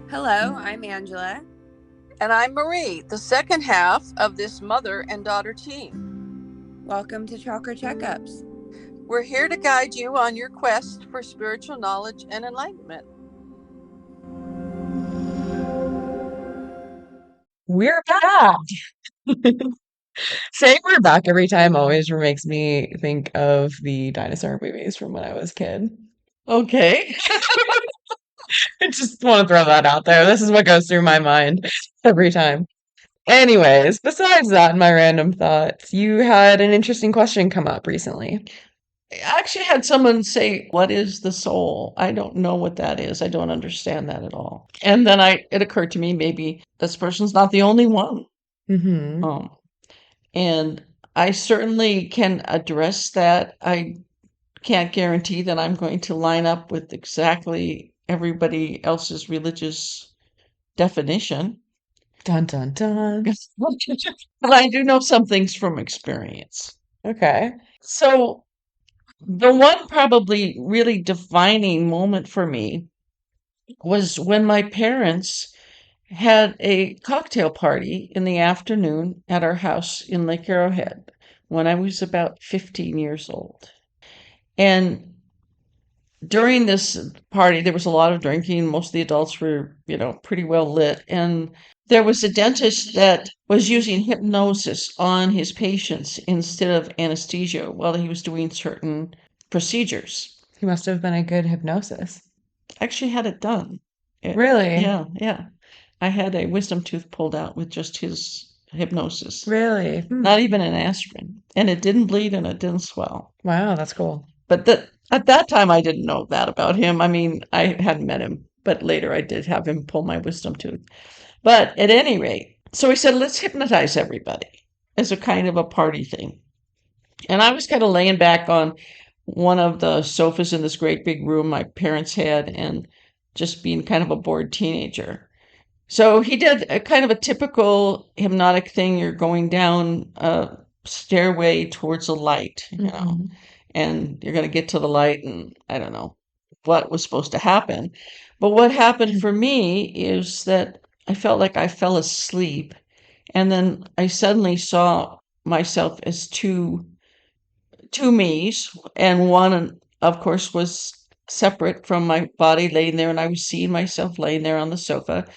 Hello, I'm Angela. And I'm Marie, the second half of this mother and daughter team. Welcome to Chakra Checkups. We're here to guide you on your quest for spiritual knowledge and enlightenment. We're back. Saying we're back every time always makes me think of the dinosaur movies from when I was a kid. Okay. I just want to throw that out there. This is what goes through my mind every time. Anyways, besides that, my random thoughts, you had an interesting question come up recently. I actually had someone say, "What is the soul?" I don't know what that is. I don't understand that at all. And then it occurred to me maybe this person's not the only one. Mm-hmm. And I certainly can address that. I can't guarantee that I'm going to line up with exactly everybody else's religious definition. Dun dun dun. But I do know some things from experience. Okay. So the one probably really defining moment for me was when my parents had a cocktail party in the afternoon at our house in Lake Arrowhead when I was about 15 years old. And during this party, there was a lot of drinking. Most of the adults were, pretty well lit. And there was a dentist that was using hypnosis on his patients instead of anesthesia while he was doing certain procedures. He must have been a good hypnosis. Actually had it done. Really? Yeah. I had a wisdom tooth pulled out with just his hypnosis. Really? Not even an aspirin. And it didn't bleed and it didn't swell. Wow, that's cool. But at that time, I didn't know that about him. I mean, I hadn't met him, but later I did have him pull my wisdom tooth. But at any rate, so he said, let's hypnotize everybody as a kind of a party thing. And I was kind of laying back on one of the sofas in this great big room my parents had and just being kind of a bored teenager. So he did a kind of a typical hypnotic thing. You're going down a stairway towards a light, and you're going to get to the light, and I don't know what was supposed to happen. But what happened for me is that I felt like I fell asleep, and then I suddenly saw myself as two me's, and one, of course, was separate from my body laying there, and I was seeing myself laying there on the sofa,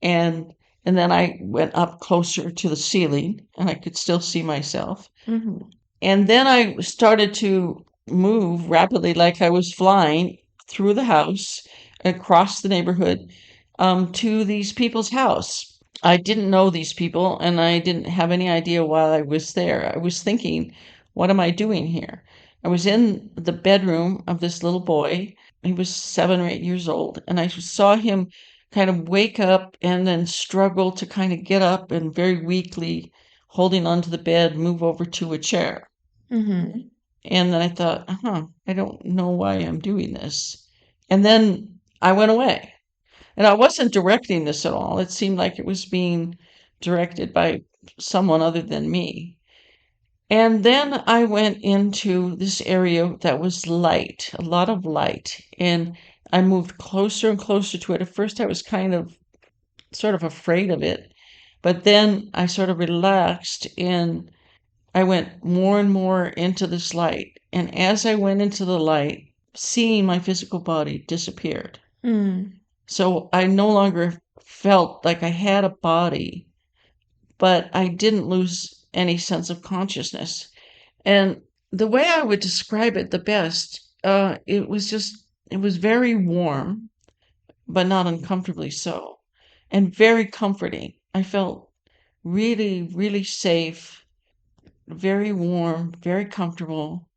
and and then I went up closer to the ceiling, and I could still see myself. Mm-hmm. And then I started to move rapidly, like I was flying through the house, across the neighborhood, to these people's house. I didn't know these people, and I didn't have any idea why I was there. I was thinking, what am I doing here? I was in the bedroom of this little boy. He was 7 or 8 years old, and I saw him kind of wake up and then struggle to kind of get up and very weakly, holding onto the bed, move over to a chair. Mm-hmm. And then I thought, I don't know why I'm doing this. And then I went away. And I wasn't directing this at all. It seemed like it was being directed by someone other than me. And then I went into this area that was light, a lot of light. And I moved closer and closer to it. At first, I was kind of sort of afraid of it. But then I sort of relaxed and I went more and more into this light. And as I went into the light, seeing my physical body disappeared. Mm. So I no longer felt like I had a body, but I didn't lose any sense of consciousness. And the way I would describe it the best, it was very warm, but not uncomfortably so, and very comforting. I felt really, really safe, very warm, very comfortable.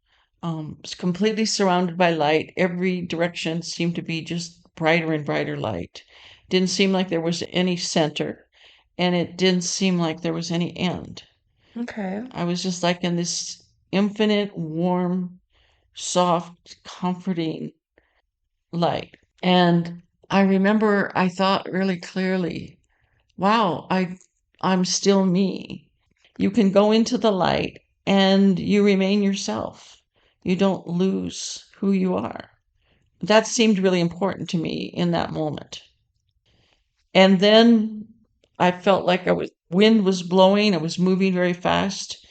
Was completely surrounded by light. Every direction seemed to be just brighter and brighter light. Didn't seem like there was any center, and it didn't seem like there was any end. Okay. I was just like in this infinite, warm, soft, comforting light. And I remember I thought really clearly, wow, I'm still me. You can go into the light and you remain yourself. You don't lose who you are. That seemed really important to me in that moment. And then I felt like wind was blowing, I was moving very fast,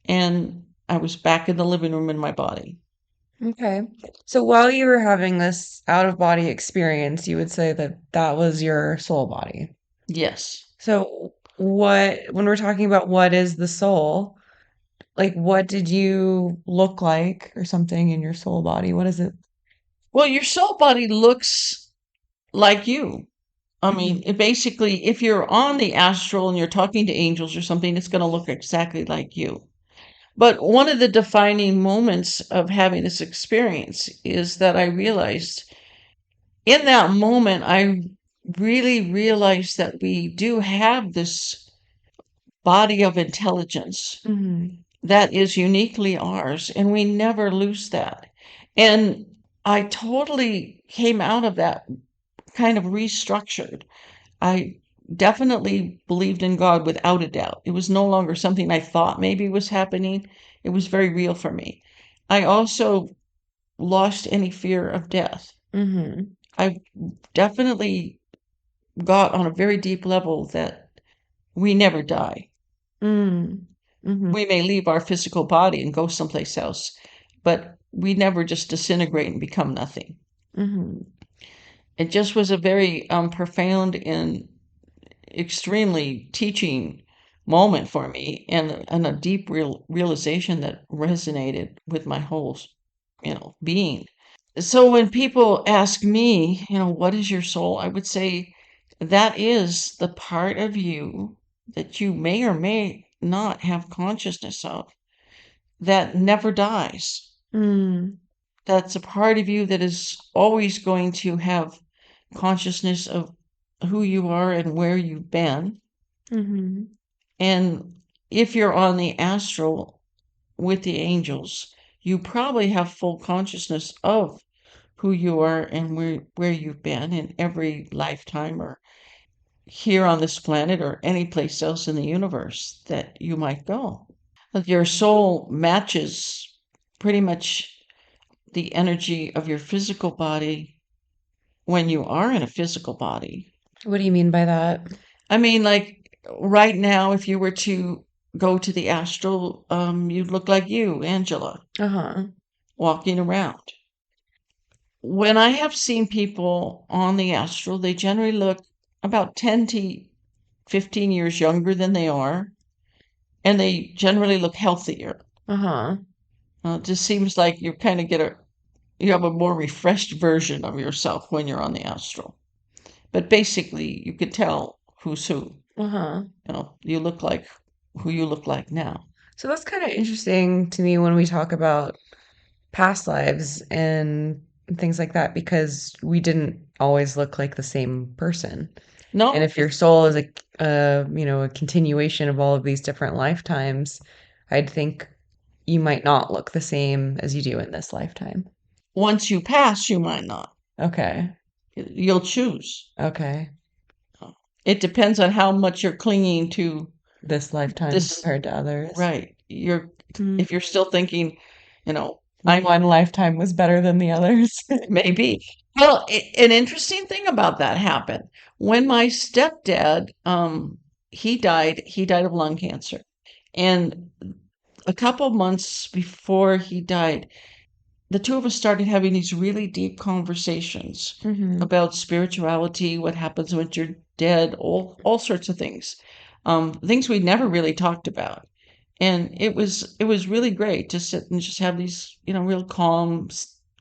and I was back in the living room in my body. Okay. So while you were having this out of body experience, you would say that that was your soul body. Yes. So when we're talking about what is the soul, like what did you look like or something in your soul body? What is it? Well, your soul body looks like you. I mean, basically, if you're on the astral and you're talking to angels or something, it's going to look exactly like you. But one of the defining moments of having this experience is that I realized in that moment, I really realized that we do have this body of intelligence Mm-hmm. that is uniquely ours, and we never lose that. And I totally came out of that kind of restructured. I definitely believed in God without a doubt. It was no longer something I thought maybe was happening. It was very real for me. I also lost any fear of death. Mm-hmm. I definitely got on a very deep level that we never die. Mm-hmm. We may leave our physical body and go someplace else, but we never just disintegrate and become nothing. Mm-hmm. It just was a very profound and extremely teaching moment for me, and a deep realization that resonated with my whole being. So when people ask me, what is your soul, I would say that is the part of you that you may or may not have consciousness of that never dies. Mm-hmm. That's a part of you that is always going to have consciousness of who you are and where you've been. Mm-hmm. And if you're on the astral with the angels, you probably have full consciousness of who you are and where you've been in every lifetime, or here on this planet or any place else in the universe that you might go. Your soul matches pretty much the energy of your physical body when you are in a physical body. What do you mean by that? I mean, like right now, if you were to go to the astral, you'd look like you, Angela, Uh-huh. walking around. When I have seen people on the astral, they generally look about 10 to 15 years younger than they are, and they generally look healthier. Uh-huh. It just seems like you kind of you have a more refreshed version of yourself when you're on the astral. But basically, you could tell who's who. Uh-huh. You look like who you look like now. So that's kind of interesting to me when we talk about past lives and things like that because we didn't always look like the same person. And No, if your soul is a continuation of all of these different lifetimes, I'd think you might not look the same as you do in this lifetime. once you pass, you might not. Okay. You'll choose. Okay. It depends on how much you're clinging to This lifetime this. compared to others. Right. If you're still thinking, I'm One lifetime was better than the others. maybe. Well, an interesting thing about that happened when my stepdad, he died of lung cancer, and a couple months before he died, the two of us started having these really deep conversations Mm-hmm. about spirituality, what happens when you're dead, all sorts of things, things we'd never really talked about. And it was really great to sit and just have these, real calm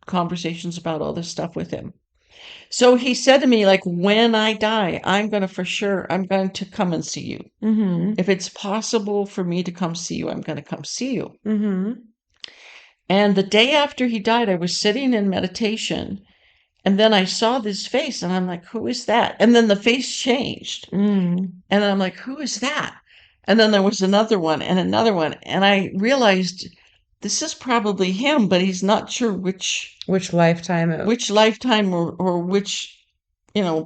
conversations about all this stuff with him. So he said to me, like, when I die, I'm going to come and see you. Mm-hmm. If it's possible for me to come see you, I'm going to come see you. Mm-hmm. And the day after he died, I was sitting in meditation, and then I saw this face, and I'm like, who is that? And then the face changed. Mm. And then I'm like, who is that? And then there was another one and another one. And I realized this is probably him, but he's not sure Which lifetime which lifetime or which,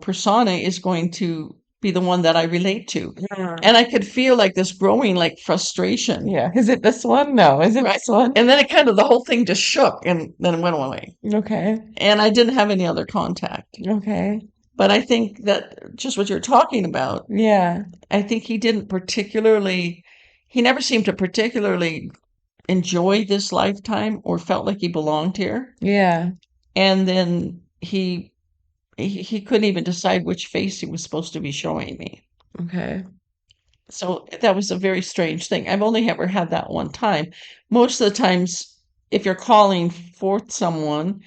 persona is going to be the one that I relate to. Yeah. And I could feel like this growing like frustration. Yeah. Is it this one? No. Is it Right. this one? And then the whole thing just shook and then it went away. Okay. And I didn't have any other contact. Okay. But I think that just what you're talking about, Yeah. I think he never seemed to particularly enjoy this lifetime or felt like he belonged here. Yeah. And then he couldn't even decide which face he was supposed to be showing me. Okay. So that was a very strange thing. I've only ever had that one time. Most of the times, if you're calling forth someone,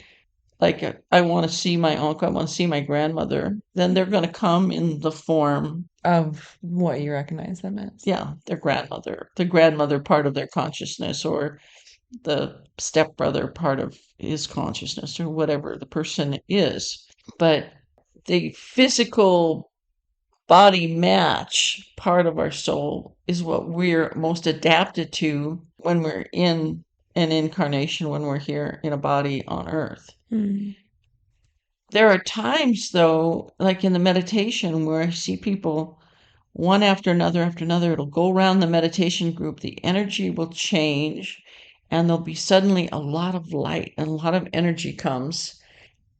like I want to see my uncle, I want to see my grandmother, then they're going to come in the form, Of what you recognize them as. yeah, their grandmother, the grandmother part of their consciousness, or the stepbrother part of his consciousness, or whatever the person is. But the physical body match part of our soul is what we're most adapted to when we're in an incarnation, when we're here in a body on earth. Mm. There are times, though, like in the meditation, where I see people one after another. It'll go around the meditation group, the energy will change, and there'll be suddenly a lot of light and a lot of energy comes.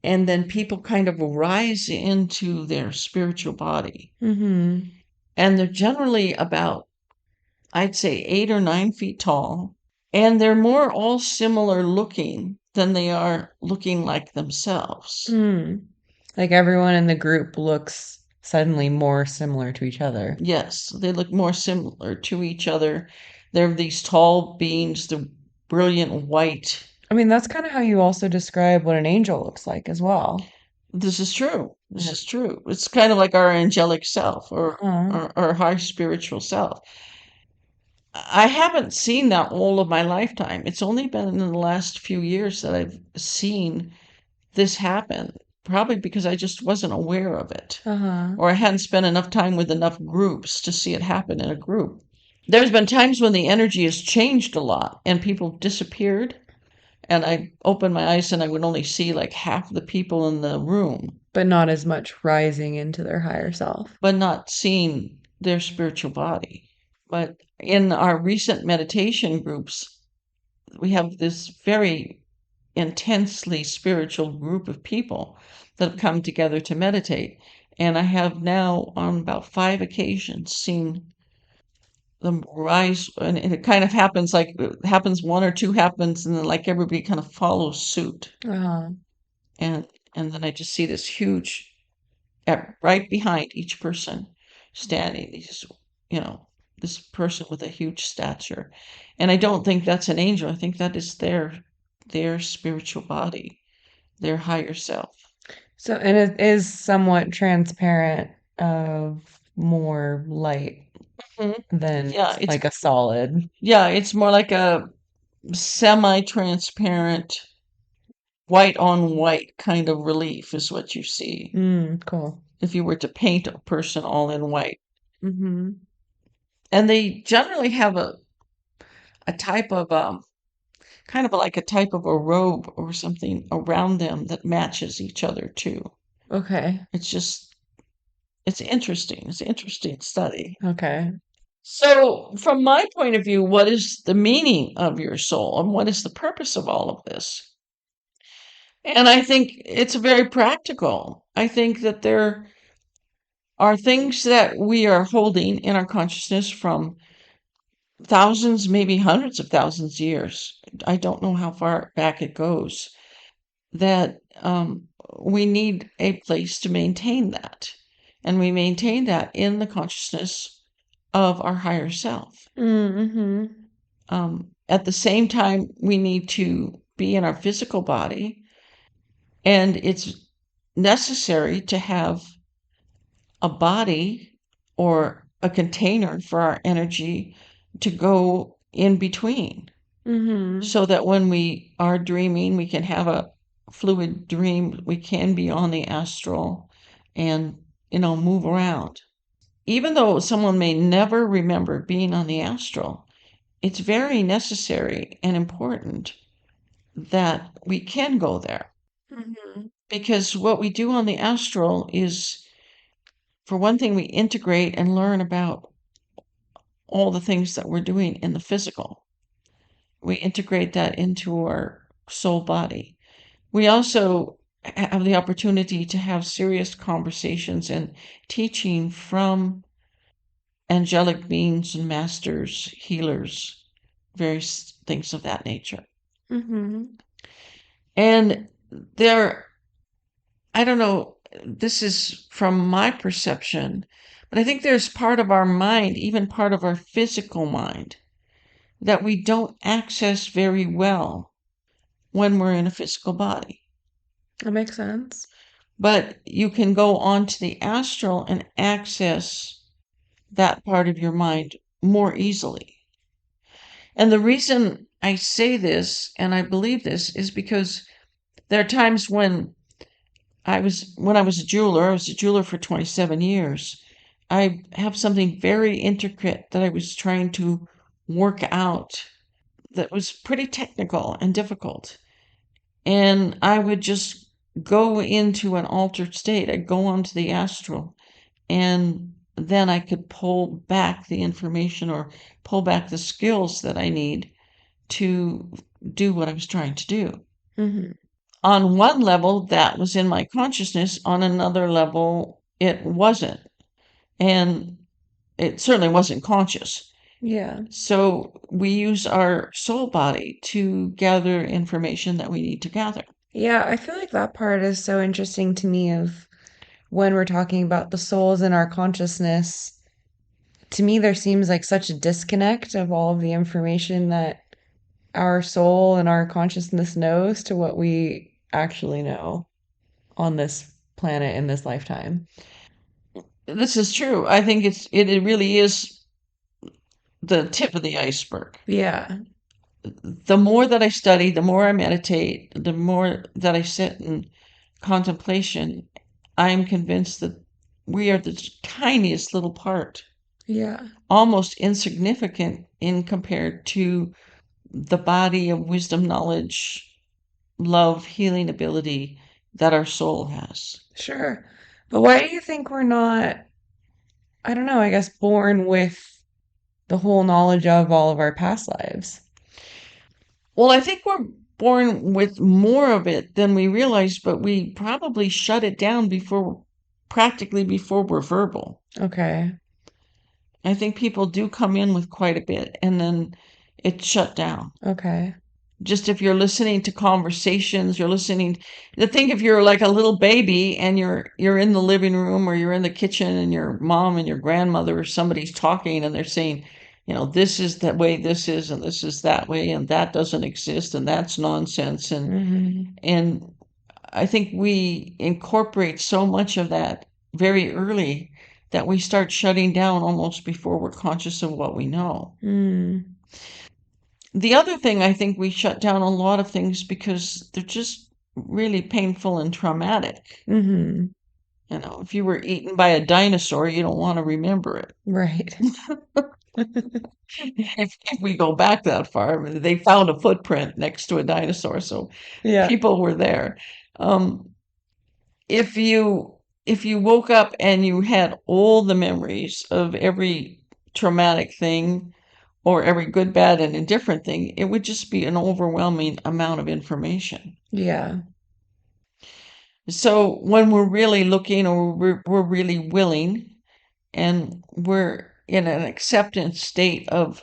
And then people kind of rise into their spiritual body. Mm-hmm. And they're generally about, I'd say, 8 or 9 feet tall. And they're more all similar looking than they are looking like themselves. Mm. Like everyone in the group looks suddenly more similar to each other. Yes, they look more similar to each other. They're these tall beings, the brilliant white. I mean, that's kind of how you also describe what an angel looks like as well. This is true. This Yeah. is true. It's kind of like our angelic self, or Uh-huh. our high spiritual self. I haven't seen that all of my lifetime. It's only been in the last few years that I've seen this happen, probably because I just wasn't aware of it, Uh-huh. or I hadn't spent enough time with enough groups to see it happen in a group. There's been times when the energy has changed a lot and people disappeared, and I opened my eyes and I would only see like half the people in the room, But not as much rising into their higher self. but not seeing their spiritual body. But in our recent meditation groups, we have this very intensely spiritual group of people that have come together to meditate. And I have now, on about 5 occasions, seen them rise. And it kind of happens like it happens, one or two happens, and then like everybody kind of follows suit. Uh-huh. And and then I just see this huge, right behind each person, standing this person with a huge stature. And I don't think that's an angel. I think that is their spiritual body, their higher self. So, and it is somewhat transparent of more light Mhm. than Yeah, like a solid. it's more like a semi-transparent, white on white kind of relief is what you see Cool. if you were to paint a person all in white. Mm-hmm. And they generally have a type of kind of like a type of a robe or something around them that matches each other too. Okay. It's interesting. It's an interesting study. Okay. So, from my point of view, what is the meaning of your soul and what is the purpose of all of this? And I think it's very practical. I think that there are things that we are holding in our consciousness from thousands, maybe hundreds of thousands of years. I don't know how far back it goes, that we need a place to maintain that. And we maintain that in the consciousness of our higher self. Mm-hmm. At the same time, we need to be in our physical body, and it's necessary to have a body or a container for our energy to go in between, Mm-hmm. so that when we are dreaming, we can have a fluid dream. We can be on the astral and, move around. Even though someone may never remember being on the astral, it's very necessary and important that we can go there. Mm-hmm. Because what we do on the astral is, for one thing, we integrate and learn about all the things that we're doing in the physical. We integrate that into our soul body. We also have the opportunity to have serious conversations and teaching from angelic beings and masters, healers, various things of that nature. Mm-hmm. And there, I don't know, this is from my perception, but I think there's part of our mind, even part of our physical mind, that we don't access very well when we're in a physical body. That makes sense. But you can go on to the astral and access that part of your mind more easily. And the reason I say this and I believe this is because there are times when I was a jeweler, I was a jeweler for 27 years. I have something very intricate that I was trying to work out that was pretty technical and difficult. And I would just go into an altered state. I'd go onto the astral, and then I could pull back the information or pull back the skills that I need to do what I was trying to do. Mm-hmm. On one level, that was in my consciousness. On another level, it wasn't. And it certainly wasn't conscious. Yeah. So we use our soul body to gather information that we need to gather. Yeah, I feel like that part is so interesting to me of when we're talking about the souls in our consciousness. To me, there seems like such a disconnect of all of the information that our soul and our consciousness knows to what we actually know on this planet in this lifetime. This is true. I think it really is the tip of the iceberg. Yeah. The more that I study, the more I meditate, the more that I sit in contemplation, I am convinced that we are the tiniest little part, Yeah. almost insignificant in compared to the body of wisdom, knowledge, love, healing ability that our soul has. Sure. But why do you think we're not, I don't know, I guess born with the whole knowledge of all of our past lives? Well, I think we're born with more of it than we realize, but we probably shut it down practically before we're verbal. Okay. I think people do come in with quite a bit and then it's shut down. Okay. Just if you're listening to conversations, you're listening to think if you're like a little baby and you're in the living room or you're in the kitchen and your mom and your grandmother or somebody's talking and they're saying, this is the way this is and this is that way and that doesn't exist and that's nonsense Mm-hmm. and I think we incorporate so much of that very early that we start shutting down almost before we're conscious of what we know. Mm. The other thing, I think we shut down a lot of things because they're just really painful and traumatic. Mm-hmm. If you were eaten by a dinosaur, you don't want to remember it. Right. If we go back that far, they found a footprint next to a dinosaur, so Yeah. people were there. Um, if you woke up and you had all the memories of every traumatic thing or every good, bad, and indifferent thing, it would just be an overwhelming amount of information. Yeah. So when we're really looking or we're really willing and we're in an acceptance state of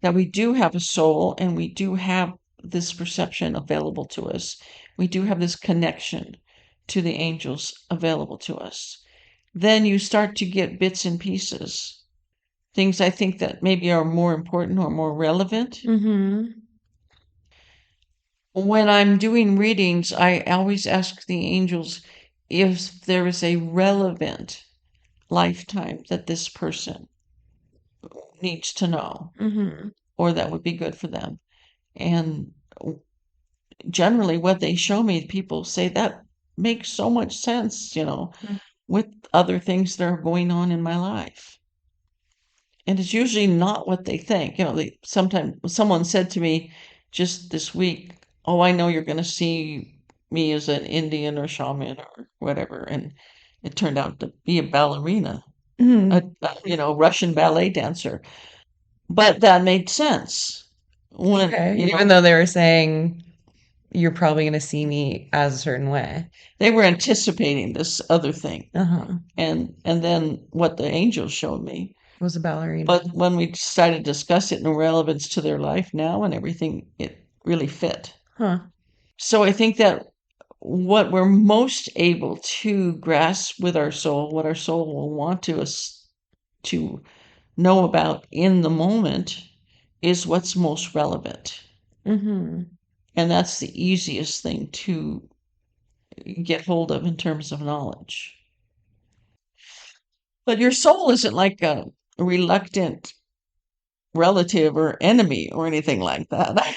that we do have a soul and we do have this perception available to us, we do have this connection to the angels available to us, then you start to get bits and pieces, things I think that maybe are more important or more relevant. Mm-hmm. When I'm doing readings, I always ask the angels if there is a relevant lifetime that this person needs to know Mm-hmm. or that would be good for them. And generally, what they show me, people say that makes so much sense, with other things that are going on in my life. And it's usually not what they think. Sometimes someone said to me just this week, "Oh, I know you're going to see me as an Indian or shaman or whatever." And it turned out to be a ballerina, Mm-hmm. Russian ballet dancer. But that made sense when, Okay. Even though they were saying you're probably going to see me as a certain way. They were anticipating this other thing. Uh-huh. And then what the angels showed me. Was a ballerina. But when we started to discuss it in relevance to their life now and everything, it really fit. Huh. So I think that what we're most able to grasp with our soul, what our soul will want to know about in the moment, is what's most relevant. Mm-hmm. And that's the easiest thing to get hold of in terms of knowledge. But your soul isn't like a reluctant relative or enemy or anything like that.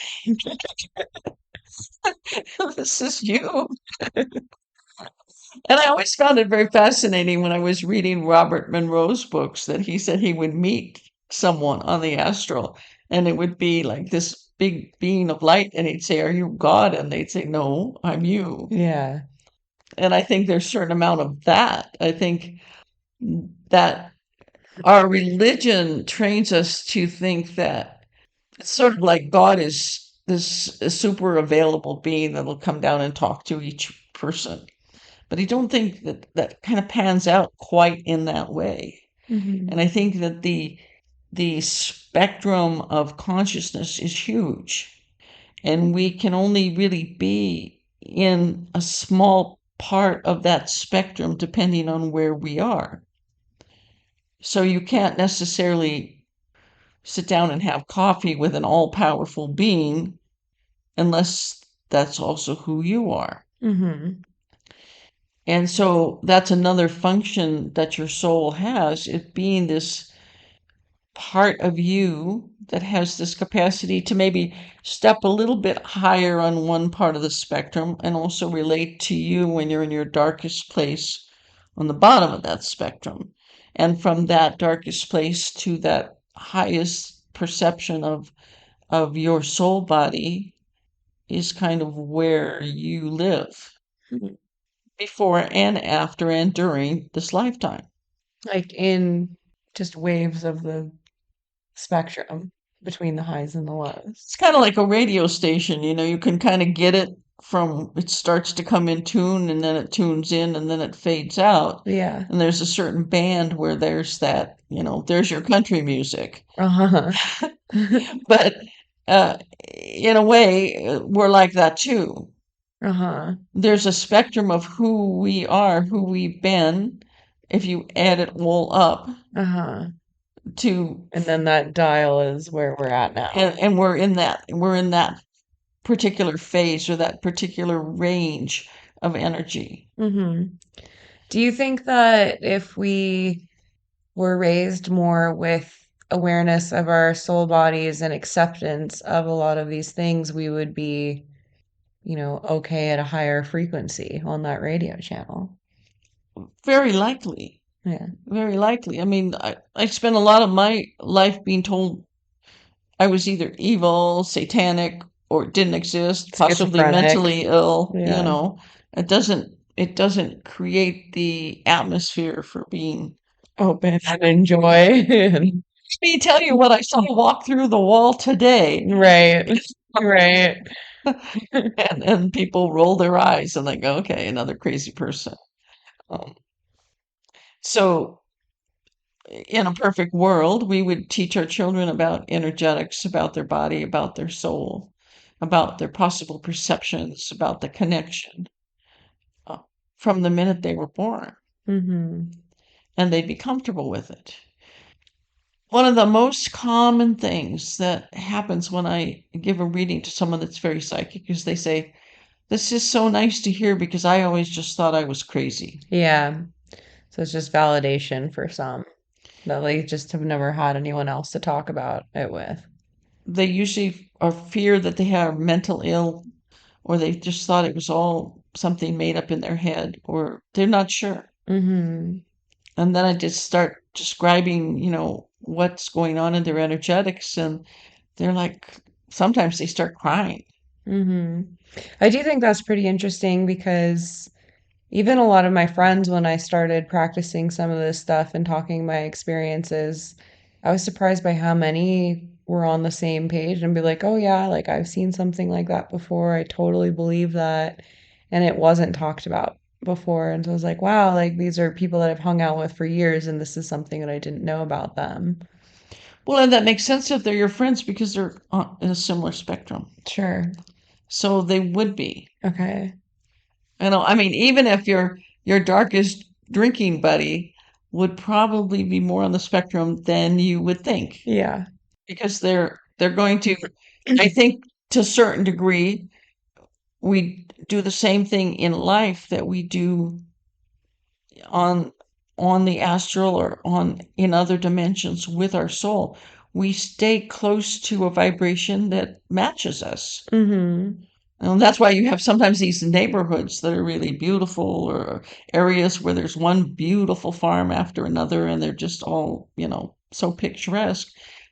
This is you. And I always found it very fascinating when I was reading Robert Monroe's books that he said he would meet someone on the astral and it would be like this big being of light and he'd say, "Are you God?" And they'd say, "No, I'm you." Yeah. And I think there's a certain amount of that. I think that our religion trains us to think that it's sort of like God is this super available being that'll come down and talk to each person. But I don't think that that kind of pans out quite in that way. Mm-hmm. And I think that the spectrum of consciousness is huge. And we can only really be in a small part of that spectrum depending on where we are. So you can't necessarily sit down and have coffee with an all powerful being unless that's also who you are. Mm-hmm. And so that's another function that your soul has, it being this part of you that has this capacity to maybe step a little bit higher on one part of the spectrum and also relate to you when you're in your darkest place on the bottom of that spectrum. And from that darkest place to that highest perception of your soul body is kind of where you live before and after and during this lifetime. Like in just waves of the spectrum between the highs and the lows. It's kind of like a radio station, you can kind of get it from it starts to come in tune and then it tunes in and then it fades out. Yeah. And there's a certain band where there's that, there's your country music. Uh-huh. But in a way, we're like that too. Uh-huh. There's a spectrum of who we are, who we've been, if you add it all up Uh-huh. to And then that dial is where we're at now. and we're in that particular phase or that particular range of energy. Mm-hmm. Do you think that if we were raised more with awareness of our soul bodies and acceptance of a lot of these things, we would be, okay at a higher frequency on that radio channel? Very likely. Yeah. Very likely. I mean, I spent a lot of my life being told I was either evil, satanic, or didn't exist, possibly Schizophrenic. mentally ill, Yeah. It doesn't create the atmosphere for being Open and enjoy. Let me tell you what I saw walk through the wall today. Right. Right. And people roll their eyes and they go, okay, another crazy person. Um, so in a perfect world, we would teach our children about energetics, about their body, about their soul, about their possible perceptions, about the connection uh, from the minute they were born, Mm-hmm. and they'd be comfortable with it. One of the most common things that happens when I give a reading to someone that's very psychic is they say, "This is so nice to hear because I always just thought I was crazy." Yeah. So it's just validation for some that they just have never had anyone else to talk about it with. They usually are fear that they have mental ill or they just thought it was all something made up in their head or they're not sure. Mm-hmm. And then I just start describing, what's going on in their energetics and they're like sometimes they start crying. Mm-hmm. I do think that's pretty interesting because even a lot of my friends, when I started practicing some of this stuff and talking my experiences, I was surprised by how many were on the same page and be like, oh yeah, like I've seen something like that before. I totally believe that. And it wasn't talked about before. And so I was like, wow, like these are people that I've hung out with for years, and this is something that I didn't know about them. Well, and that makes sense if they're your friends because they're in a similar spectrum. Sure. So they would be. Okay. I mean, even if your darkest drinking buddy would probably be more on the spectrum than you would think, Yeah. because they're going to, I think, to a certain degree, we do the same thing in life that we do on the astral or on in other dimensions with our soul. We stay close to a vibration that matches us. Mm-hmm. And that's why you have sometimes these neighborhoods that are really beautiful, or areas where there's one beautiful farm after another, and they're just all, so picturesque.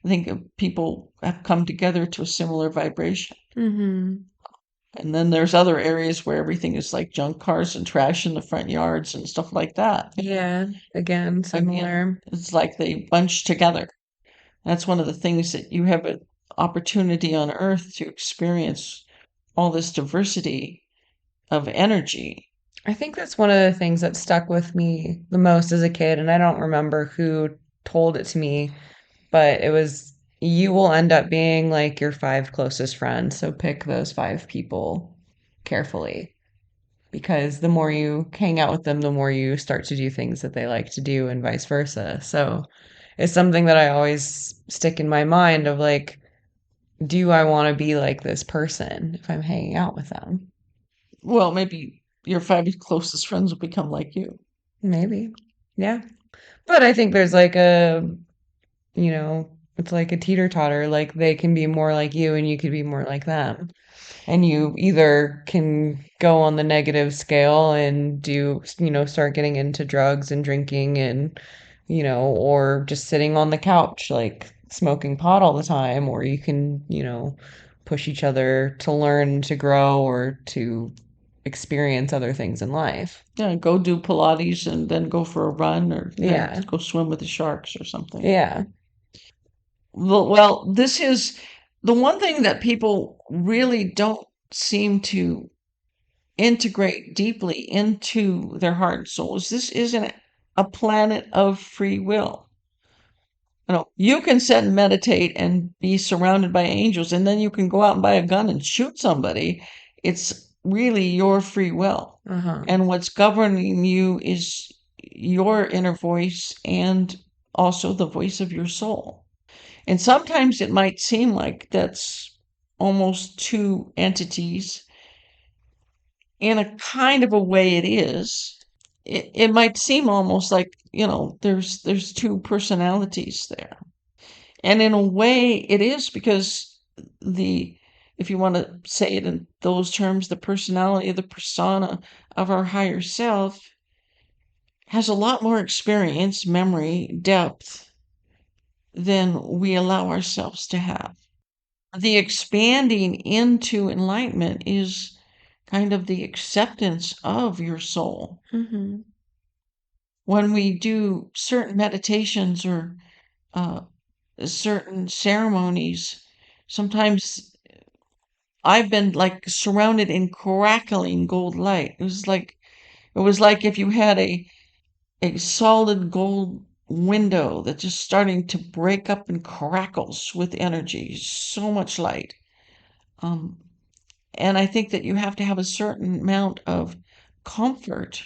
I think people have come together to a similar vibration. Mm-hmm. And then there's other areas where everything is like junk cars and trash in the front yards and stuff like that. Yeah. Again, similar. It's like they bunch together. That's one of the things that you have an opportunity on Earth to experience all this diversity of energy. I think that's one of the things that stuck with me the most as a kid, and I don't remember who told it to me, but it was you will end up being like your five closest friends, so pick those five people carefully because the more you hang out with them, the more you start to do things that they like to do and vice versa. So it's something that I always stick in my mind of like, do I want to be like this person if I'm hanging out with them? Well, maybe your five closest friends will become like you. Maybe. Yeah. But I think there's like a, it's like a teeter-totter. Like they can be more like you and you could be more like them. And you either can go on the negative scale and start getting into drugs and drinking and, or just sitting on the couch, like smoking pot all the time, or you can, push each other to learn, to grow, or to experience other things in life. Yeah, go do Pilates and then go for a run, or then Yeah. go swim with the sharks or something. Yeah. Well, this is the one thing that people really don't seem to integrate deeply into their heart and soul is this isn't a planet of free will. You can sit and meditate and be surrounded by angels, and then you can go out and buy a gun and shoot somebody. It's really your free will. Uh-huh. And what's governing you is your inner voice and also the voice of your soul. And sometimes it might seem like that's almost two entities. In a kind of a way, it is. It might seem almost like, there's two personalities there. And in a way, it is, because if you want to say it in those terms, the personality, the persona of our higher self has a lot more experience, memory, depth than we allow ourselves to have. The expanding into enlightenment is kind of the acceptance of your soul. Mm-hmm. When we do certain meditations or certain ceremonies, sometimes I've been like surrounded in crackling gold light. It was like if you had a solid gold window that's just starting to break up and crackles with energy. So much light. And I think that you have to have a certain amount of comfort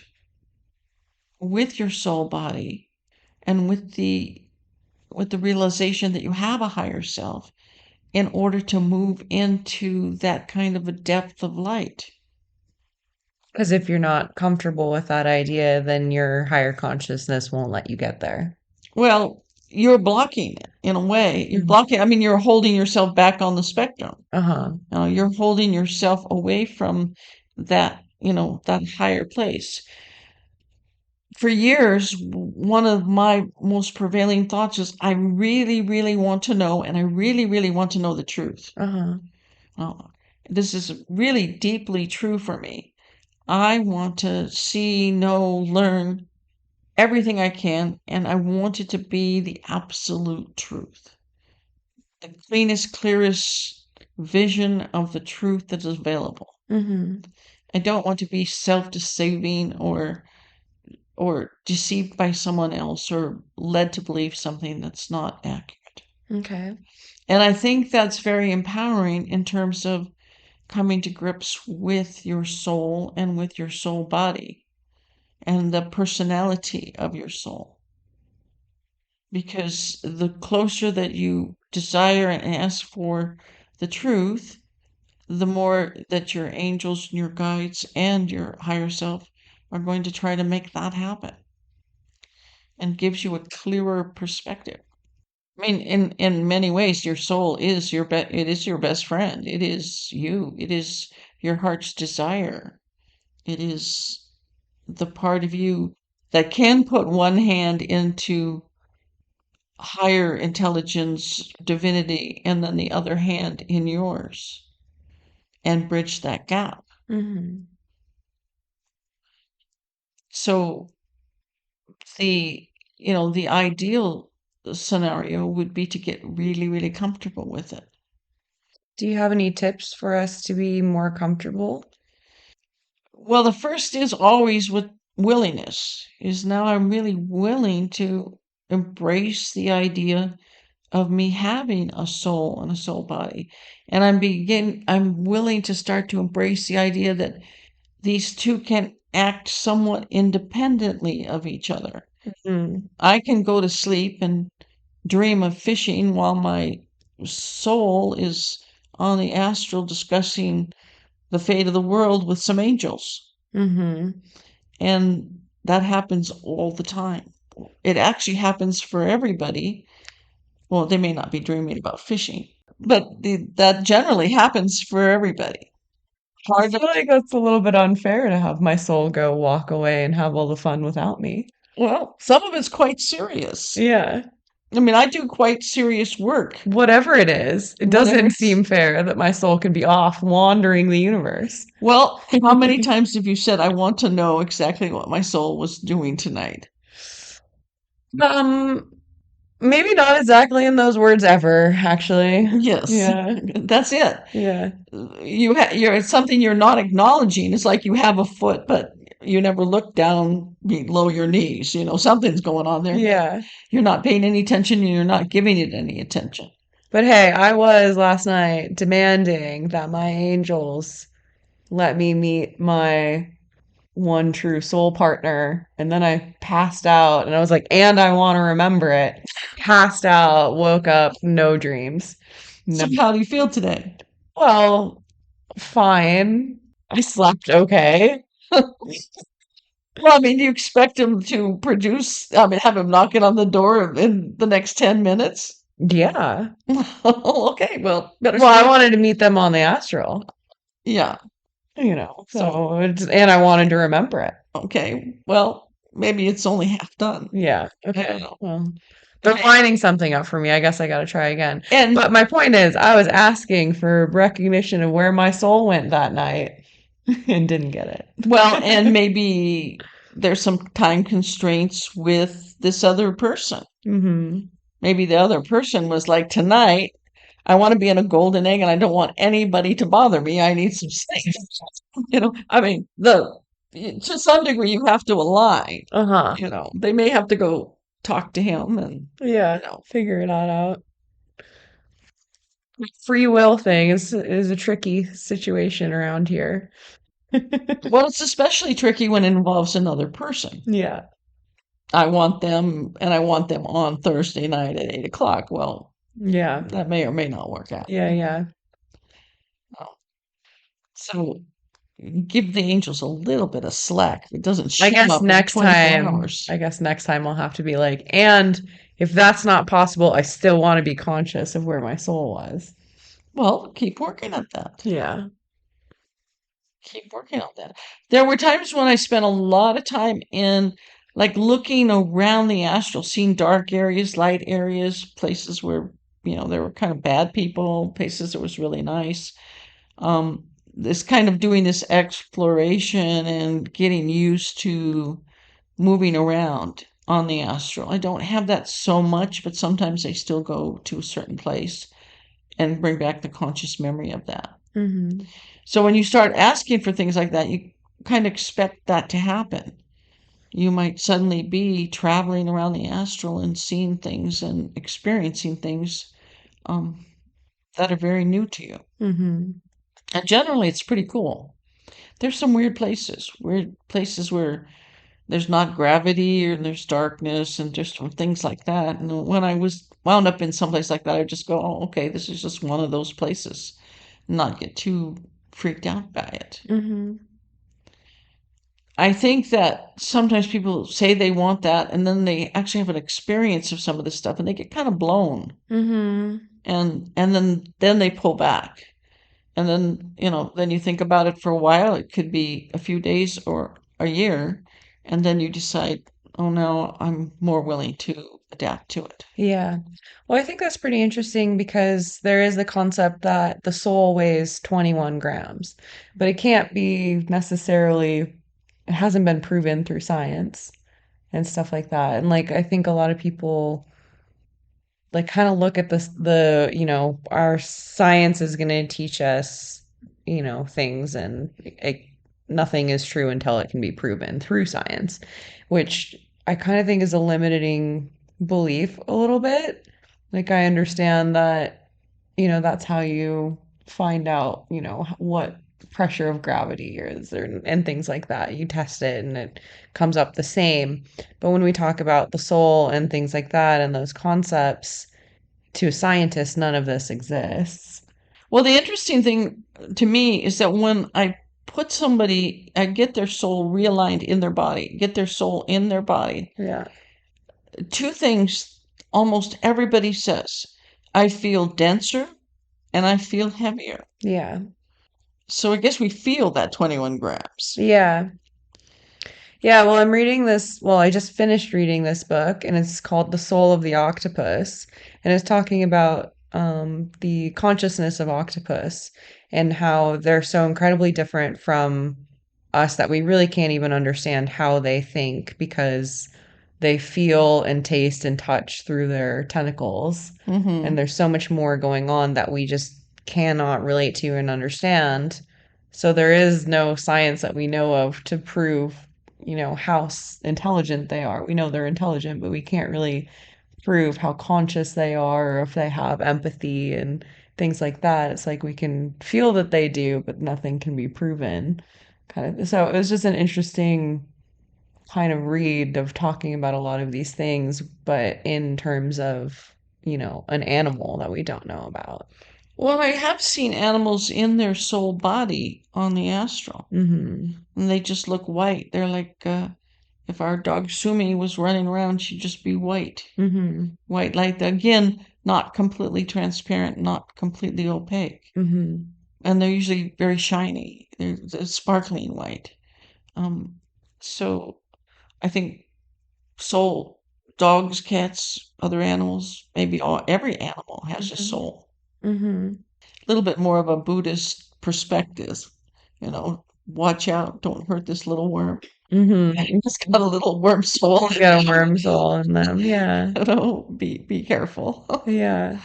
with your soul body and with the realization that you have a higher self in order to move into that kind of a depth of light. Because if you're not comfortable with that idea, then your higher consciousness won't let you get there. Well, you're blocking it in a way. You're blocking, I mean, you're holding yourself back on the spectrum. Uh-huh. You're holding yourself away from that higher place. For years, one of my most prevailing thoughts is I really, really want to know, and I really, really want to know the truth. Uh-huh. This is really deeply true for me. I want to see, know, learn everything I can, and I want it to be the absolute truth. the cleanest, clearest vision of the truth that is available. Mm-hmm. I don't want to be self-deceiving or deceived by someone else or led to believe something that's not accurate. Okay. And I think that's very empowering in terms of coming to grips with your soul and with your soul body and the personality of your soul. Because the closer that you desire and ask for the truth, the more that your angels and your guides and your higher self are going to try to make that happen and gives you a clearer perspective. I mean, in many ways, your soul is it is your best friend. It is you. It is your heart's desire. It is the part of you that can put one hand into higher intelligence, divinity, and then the other hand in yours and bridge that gap. Mm-hmm. So the the ideal scenario would be to get really, really comfortable with it. Do you have any tips for us to be more comfortable? Well, the first is always with willingness, is now I'm really willing to embrace the idea of me having a soul and a soul body. And I'm willing to start to embrace the idea that these two can act somewhat independently of each other. Mm. I can go to sleep and dream of fishing while my soul is on the astral discussing the fate of the world with some angels. Mm-hmm. And that happens all the time. It actually happens for everybody. Well, they may not be dreaming about fishing, but that generally happens for everybody. I Hard feel to, like that's a little bit unfair to have my soul go walk away and have all the fun without me. well, some of it's quite serious. Yeah. I mean, I do quite serious work. Whatever it is, it Whatever doesn't it's- seem fair that my soul can be off wandering the universe. Well, how many times have you said, I want to know exactly what my soul was doing tonight? Um, Maybe not exactly in those words ever, actually. Yes, Yeah. that's it. Yeah. It's something you're not acknowledging. It's like you have a foot, but you never look down below your knees. Something's going on there. Yeah. You're not paying any attention and you're not giving it any attention. But hey, I was last night demanding that my angels let me meet my one true soul partner. And then I passed out and I was like, and I want to remember it. Passed out, woke up, no dreams. No. So how do you feel today? Well, fine. I slept okay. Well, I mean, do you expect him to have him knocking on the door in the next 10 minutes? Yeah. Okay, well, better Well, I sleep. wanted to meet them on the astral, Yeah, so and I wanted to remember it. okay. Well, maybe it's only half done. Yeah. I don't Okay. know. Well, they're lining something up for me. I guess I got to try again. And But my point is, I was asking for recognition of where my soul went that night and didn't get it. well, and maybe there's some time constraints with this other person. Mm-hmm. Maybe the other person was like, tonight, I want to be in a golden egg and I don't want anybody to bother me. I need some sleep. I mean, to some degree, you have to align. Uh-huh. They may have to go talk to him and, Yeah. Figure it all out. Free will thing is a tricky situation around here. well, it's especially tricky when it involves another person. Yeah. I want them and I want them on Thursday night at 8 o'clock. Well, Yeah. that may or may not work out. Yeah, yeah. So give the angels a little bit of slack. It doesn't I show guess up in next 24 time, hours. I guess next time I'll have to be like, and if that's not possible, I still want to be conscious of where my soul was. Well, keep working at that. Yeah. Keep working on that. There were times when I spent a lot of time in like looking around the astral, seeing dark areas, light areas, places where, there were kind of bad people, places that was really nice. This kind of doing this exploration and getting used to moving around on the astral. I don't have that so much, but sometimes I still go to a certain place and bring back the conscious memory of that. Mm-hmm. So when you start asking for things like that, you kind of expect that to happen. You might suddenly be traveling around the astral and seeing things and experiencing things um, that are very new to you. Mm-hmm. And generally, it's pretty cool. There's some weird places where there's not gravity or there's darkness and just things like that. And when I was wound up in someplace like that, I just go, oh, okay, this is just one of those places. Not get too freaked out by it. Mm-hmm. I think that sometimes people say they want that and then they actually have an experience of some of this stuff and they get kind of blown. Mm-hmm. And then they pull back. And then, then you think about it for a while. It could be a few days or a year, and then you decide, oh no, I'm more willing to adapt to it. Yeah. Well, I think that's pretty interesting because there is the concept that the soul weighs 21 grams, but it can't be necessarily, it hasn't been proven through science and stuff like that. And like, I think a lot of people like kind of look at this, our science is going to teach us, things and nothing is true until it can be proven through science, which I kind of think is a limiting belief a little bit. Like I understand that, that's how you find out, what pressure of gravity is and things like that. You test it and it comes up the same. But when we talk about the soul and things like that and those concepts, to a scientist, none of this exists. Well, the interesting thing to me is that when I get their soul realigned in their body, get their soul in their body, Yeah. two things almost everybody says. I feel denser and I feel heavier. Yeah. So I guess we feel that 21 grams. Yeah. Yeah, well, I'm reading this. Well, I just finished reading this book, and it's called The Soul of the Octopus, and it's talking about the consciousness of octopus and how they're so incredibly different from us that we really can't even understand how they think because they feel and taste and touch through their tentacles, Mm-hmm. and there's so much more going on that we just cannot relate to and understand. So there is no science that we know of to prove how intelligent they are. We know they're intelligent, but we can't really prove how conscious they are or if they have empathy and things like that. It's like we can feel that they do, but nothing can be proven. Kind of. So it was just an interesting kind of read of talking about a lot of these things, but in terms of, an animal that we don't know about. Well, I have seen animals in their soul body on the astral, Mm-hmm. and they just look white. They're like, if our dog Sumi was running around, she'd just be white. Mm-hmm. White light, again, not completely transparent, not completely opaque. Mm-hmm. And they're usually very shiny. They're sparkling white. Um, so I think soul, dogs, cats, other animals, maybe every animal has a Mm-hmm. soul. Mm-hmm. A little bit more of a Buddhist perspective. Watch out, don't hurt this little worm. Mm-hmm. It's got a little worm soul. You got a worm soul in them. Yeah. Be careful. Yeah.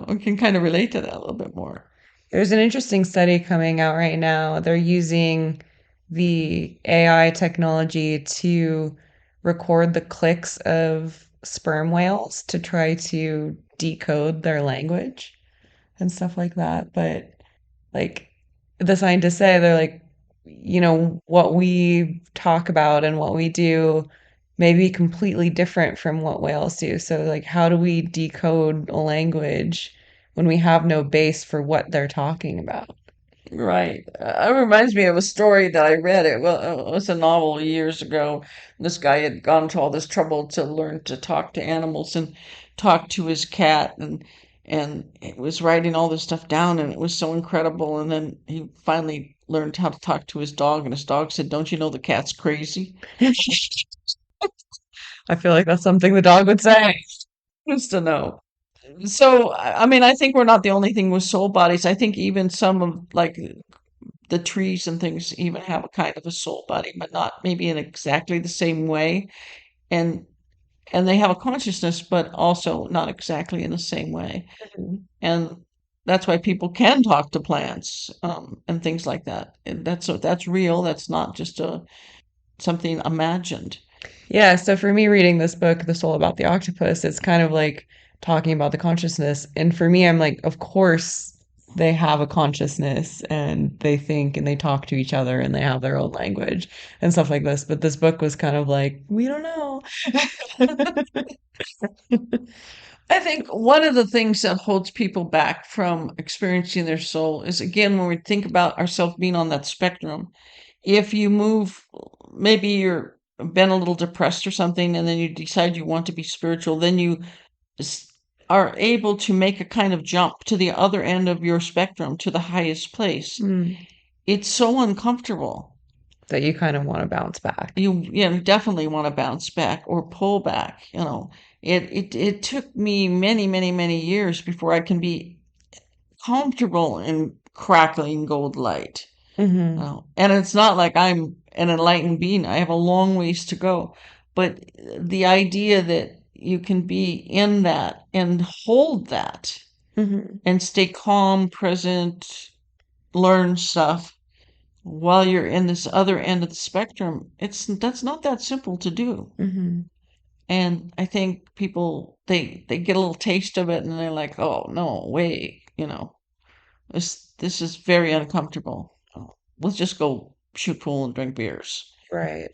We can kind of relate to that a little bit more. There's an interesting study coming out right now. They're using the AI technology to record the clicks of sperm whales to try to decode their language and stuff like that. But like the scientists say, they're like, what we talk about and what we do may be completely different from what whales do. So, like, how do we decode a language when we have no base for what they're talking about? Right. It reminds me of a story that I read. It was a novel years ago. This guy had gone to all this trouble to learn to talk to animals and talk to his cat and it was writing all this stuff down and it was so incredible. And then he finally learned how to talk to his dog and his dog said, "Don't you know the cat's crazy?" I feel like that's something the dog would say. Who's to know? So, I mean, I think we're not the only thing with soul bodies. I think even some of like the trees and things even have a kind of a soul body, but not maybe in exactly the same way. And and they have a consciousness, but also not exactly in the same way. Mhm. And that's why people can talk to plants, and things like that. And that's real. That's not just something imagined. Yeah, so for me reading this book, The Soul About the Octopus, it's kind of like talking about the consciousness. And for me, I'm like, of course they have a consciousness and they think and they talk to each other and they have their own language and stuff like this. But this book was kind of like, we don't know. I think one of the things that holds people back from experiencing their soul is, again, when we think about ourselves being on that spectrum, if you move, maybe you're been a little depressed or something, and then you decide you want to be spiritual, then you s- are able to make a kind of jump to the other end of your spectrum, to the highest place. Mm. It's so uncomfortable. That you kind of want to bounce back. You definitely want to bounce back or pull back. It took me many, many, many years before I can be comfortable in crackling gold light. Hmm. And it's not like I'm an enlightened being. I have a long ways to go. But the idea that you can be in that and hold that Hmm. and stay calm, present, learn stuff while you're in this other end of the spectrum, that's not that simple to do. Hmm. And I think people they get a little taste of it and they're like, "Oh, no way, this is very uncomfortable. Let's just go shoot pool and drink beers." Right.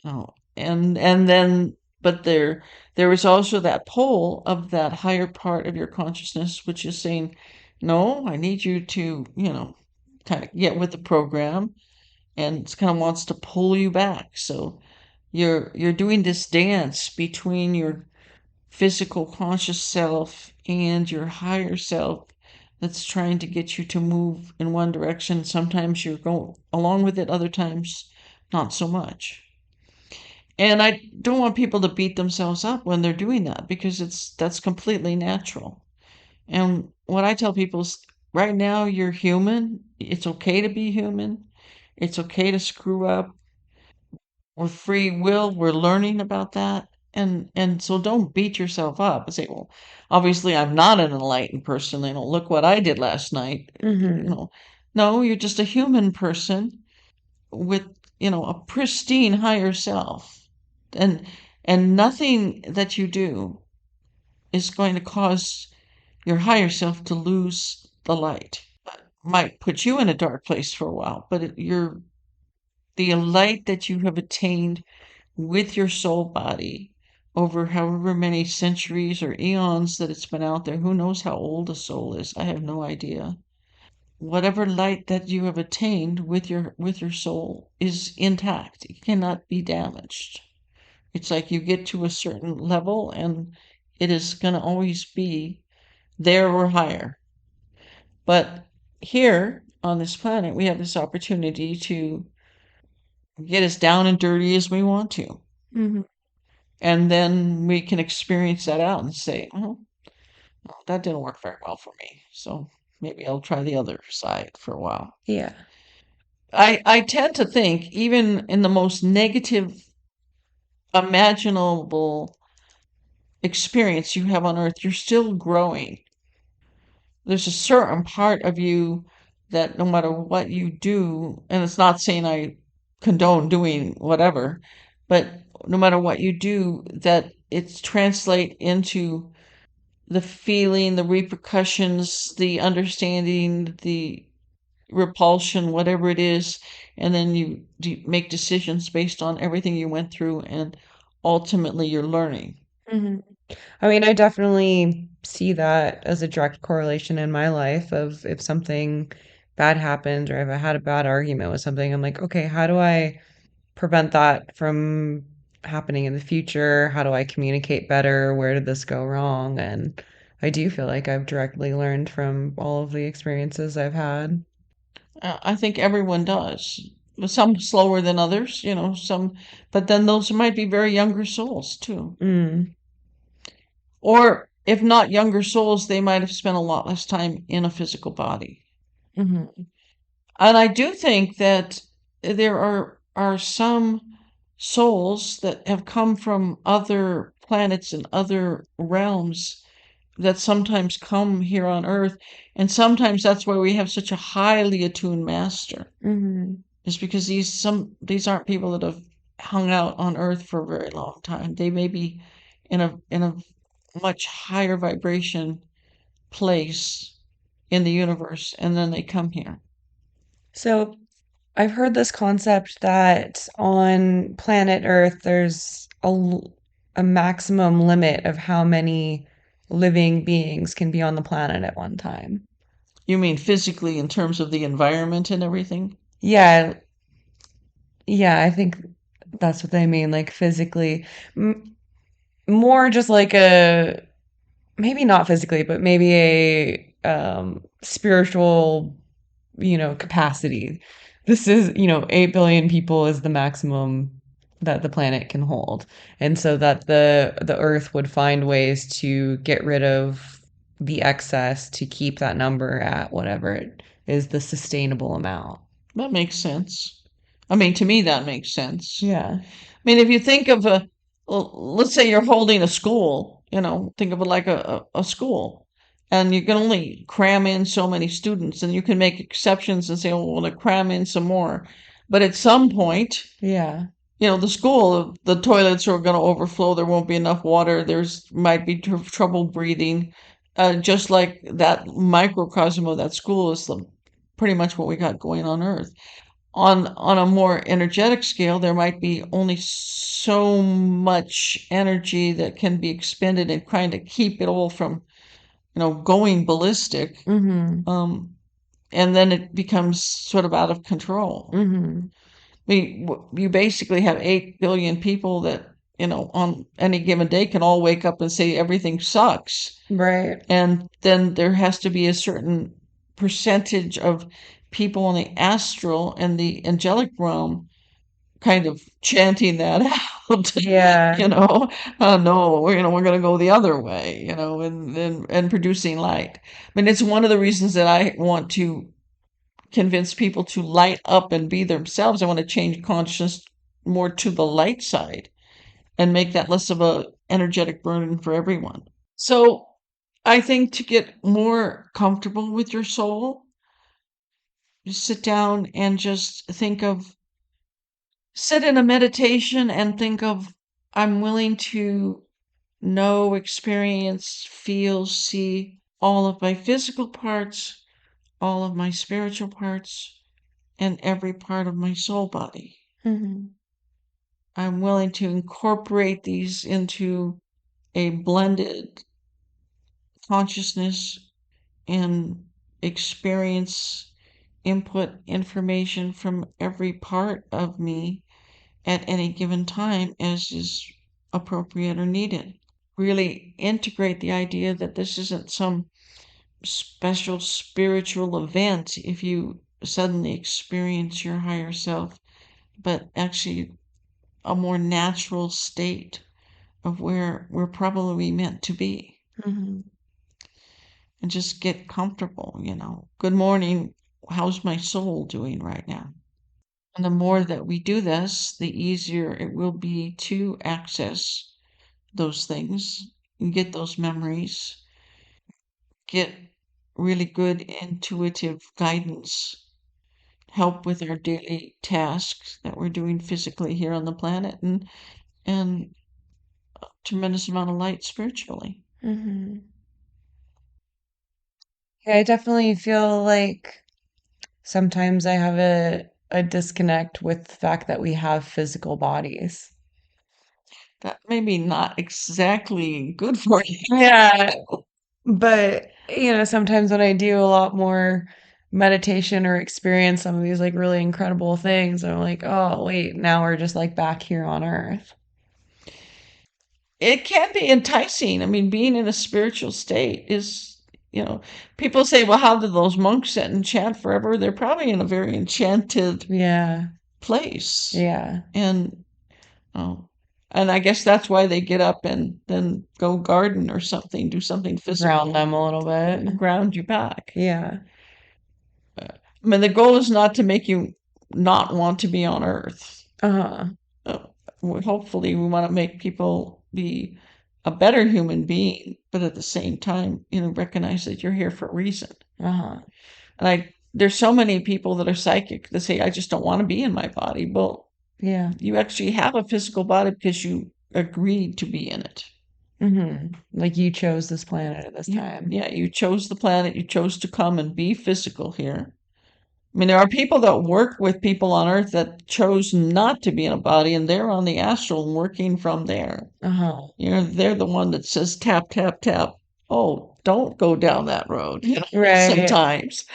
And then, but there is also that pull of that higher part of your consciousness, which is saying, "No, I need you to, kind of get with the program," and it kind of wants to pull you back. So you're doing this dance between your physical conscious self and your higher self that's trying to get you to move in one direction. Sometimes you're going along with it, other times not so much. And I don't want people to beat themselves up when they're doing that, because that's completely natural. And what I tell people is, right now you're human. It's okay to be human. It's okay to screw up. We're free will. We're learning about that. And so don't beat yourself up and say, well, obviously I'm not an enlightened person. Look what I did last night. Hmm. No, you're just a human person with, a pristine higher self. And and nothing that you do is going to cause your higher self to lose the light. Might put you in a dark place for a while, but the light that you have attained with your soul body over however many centuries or eons that it's been out there. Who knows how old a soul is? I have no idea. Whatever light that you have attained with your soul is intact. It cannot be damaged. It's like you get to a certain level and it is going to always be there or higher. But here on this planet, we have this opportunity to get as down and dirty as we want to. Hmm. And then we can experience that out and say, oh, well, that didn't work very well for me. So maybe I'll try the other side for a while. Yeah. I tend to think, even in the most negative imaginable experience you have on earth, you're still growing. There's a certain part of you that no matter what you do, and it's not saying I condone doing whatever, but no matter what you do, that it's translate into the feeling, the repercussions, the understanding, the repulsion, whatever it is, and then you make decisions based on everything you went through, and ultimately you're learning. Hmm. I mean, I definitely see that as a direct correlation in my life of if something bad happens or if I had a bad argument with something, I'm like, okay, how do I prevent that from happening in the future? How do I communicate better? Where did this go wrong? And I do feel like I've directly learned from all of the experiences I've had. I think everyone does. Some slower than others, some, but then those might be very younger souls too. Mm. Or if not younger souls, they might have spent a lot less time in a physical body. Hmm. And I do think that there are some souls that have come from other planets and other realms that sometimes come here on Earth, and sometimes that's why we have such a highly attuned master. Mm-hmm. Is because these aren't people that have hung out on Earth for a very long time. They may be in a much higher vibration place in the universe, and then they come here. So I've heard this concept that on planet Earth, there's a maximum limit of how many living beings can be on the planet at one time. You mean physically in terms of the environment and everything? Yeah, yeah, I think that's what they mean, like physically. M More just like a, maybe not physically, but maybe a spiritual, capacity. This is, 8 billion people is the maximum that the planet can hold. And so that the Earth would find ways to get rid of the excess to keep that number at whatever it is the sustainable amount. That makes sense. I mean, to me, that makes sense. Yeah. I mean, if you think of let's say you're holding a school, think of it like a school, and you can only cram in so many students, and you can make exceptions and say, oh, we'll cram in some more. But at some point, Yeah. the school, the toilets are going to overflow. There won't be enough water. There's might be trouble breathing. Just like that microcosm of that school is pretty much what we got going on Earth. On a more energetic scale, there might be only so much energy that can be expended and trying to keep it all from, going ballistic. Mm-hmm. And then it becomes sort of out of control. Mm-hmm. I mean, you basically have 8 billion people that, on any given day can all wake up and say everything sucks. Right. And then there has to be a certain percentage of people in the astral and the angelic realm kind of chanting that out, Yeah. no, we're going to go the other way, and producing light. I mean, it's one of the reasons that I want to convince people to light up and be themselves. I want to change consciousness more to the light side and make that less of a energetic burden for everyone. So I think to get more comfortable with your soul, just sit down and just sit in a meditation and think of, I'm willing to know, experience, feel, see all of my physical parts, all of my spiritual parts, and every part of my soul body. Mm-hmm. I'm willing to incorporate these into a blended consciousness and experience input information from every part of me at any given time as is appropriate or needed. Really integrate the idea that this isn't some special spiritual event if you suddenly experience your higher self, but actually a more natural state of where we're probably meant to be. Mm-hmm. And just get comfortable, Good morning. How's my soul doing right now? And the more that we do this, the easier it will be to access those things and get those memories, get really good intuitive guidance, help with our daily tasks that we're doing physically here on the planet, and a tremendous amount of light spiritually. Mm-hmm. Yeah, I definitely feel like sometimes I have a disconnect with the fact that we have physical bodies. That may be not exactly good for you. Yeah, but sometimes when I do a lot more meditation or experience some of these like really incredible things, I'm like, oh wait, now we're just like back here on Earth. It can be enticing. I mean, being in a spiritual state is, people say, well, how did those monks sit and chant forever? They're probably in a very enchanted Yeah, place. yeah. And, oh, and I guess that's why they get up and then go garden or something, do something physical. Ground them a little bit. Ground you back. Yeah. I mean, the goal is not to make you not want to be on Earth. Uh-huh. Hopefully, we want to make people be a better human being, but at the same time, recognize that you're here for a reason. Uh-huh. And there's so many people that are psychic that say, I just don't want to be in my body. Well, Yeah. you actually have a physical body because you agreed to be in it. Like you chose this planet at this time. Yeah, you chose the planet. You chose to come and be physical here. I mean, there are people that work with people on Earth that chose not to be in a body, and they're on the astral and working from there. Uh-huh. They're the one that says tap, tap, tap. Oh, don't go down that road, Right. sometimes.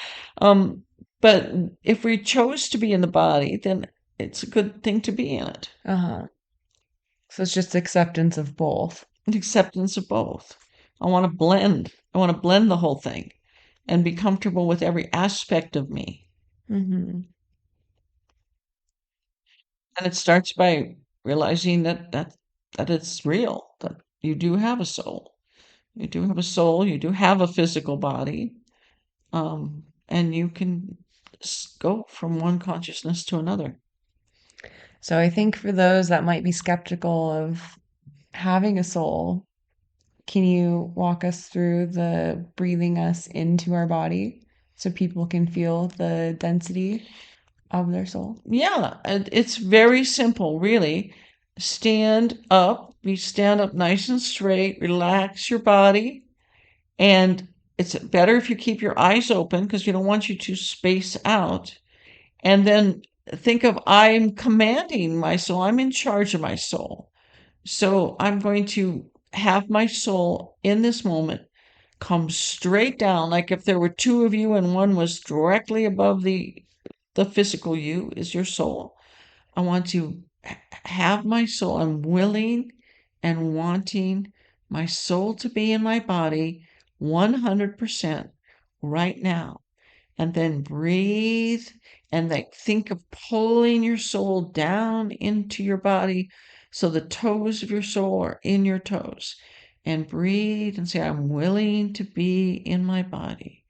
But if we chose to be in the body, then it's a good thing to be in it. Uh-huh. So it's just acceptance of both. Acceptance of both. I want to blend. I want to blend the whole thing and be comfortable with every aspect of me. Mm-hmm. And it starts by realizing that it's real, that you do have a soul. You do have a soul, you do have a physical body, and you can go from one consciousness to another. So I think for those that might be skeptical of having a soul, can you walk us through the breathing us into our body so people can feel the density of their soul? Yeah, it's very simple, really. Stand up, stand up nice and straight, relax your body, and it's better if you keep your eyes open because you don't want you to space out. And then think of I'm commanding my soul, I'm in charge of my soul. So I'm going to have my soul in this moment come straight down, like if there were two of you and one was directly above the physical you is your soul. I want to have my soul. I'm willing and wanting my soul to be in my body 100% right now. And then breathe and think of pulling your soul down into your body so the toes of your soul are in your toes. And breathe and say, I'm willing to be in my body.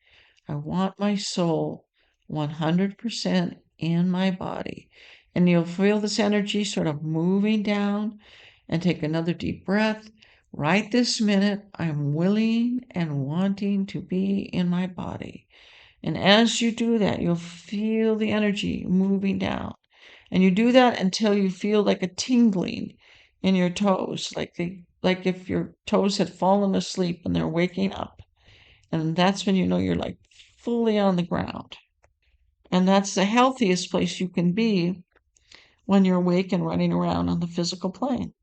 I want my soul 100% in my body. And you'll feel this energy sort of moving down, and take another deep breath. Right this minute, I'm willing and wanting to be in my body. And as you do that, you'll feel the energy moving down. And you do that until you feel like a tingling in your toes, like if your toes had fallen asleep and they're waking up. And that's when you know you're like fully on the ground. And that's the healthiest place you can be when you're awake and running around on the physical plane.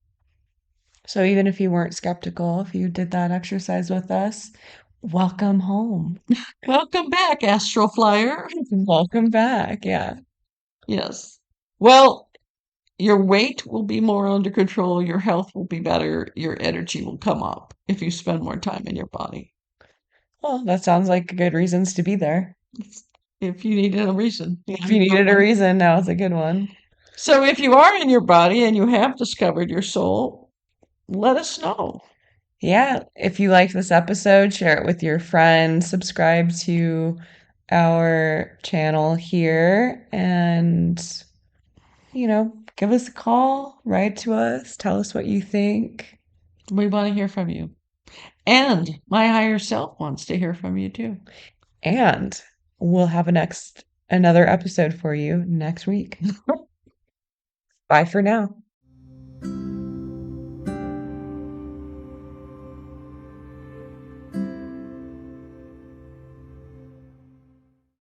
So even if you weren't skeptical, if you did that exercise with us, welcome home. Welcome back, Astral Flyer. Welcome back. Yeah. Yes. Well, your weight will be more under control, your health will be better, your energy will come up if you spend more time in your body. Well, that sounds like good reasons to be there. If you needed a reason. If you needed a reason, now is a good one. So if you are in your body and you have discovered your soul, let us know. Yeah. If you liked this episode, share it with your friends, subscribe to our channel here, and, give us a call, write to us, tell us what you think. We want to hear from you. And my higher self wants to hear from you too. And we'll have another episode for you next week. Bye for now.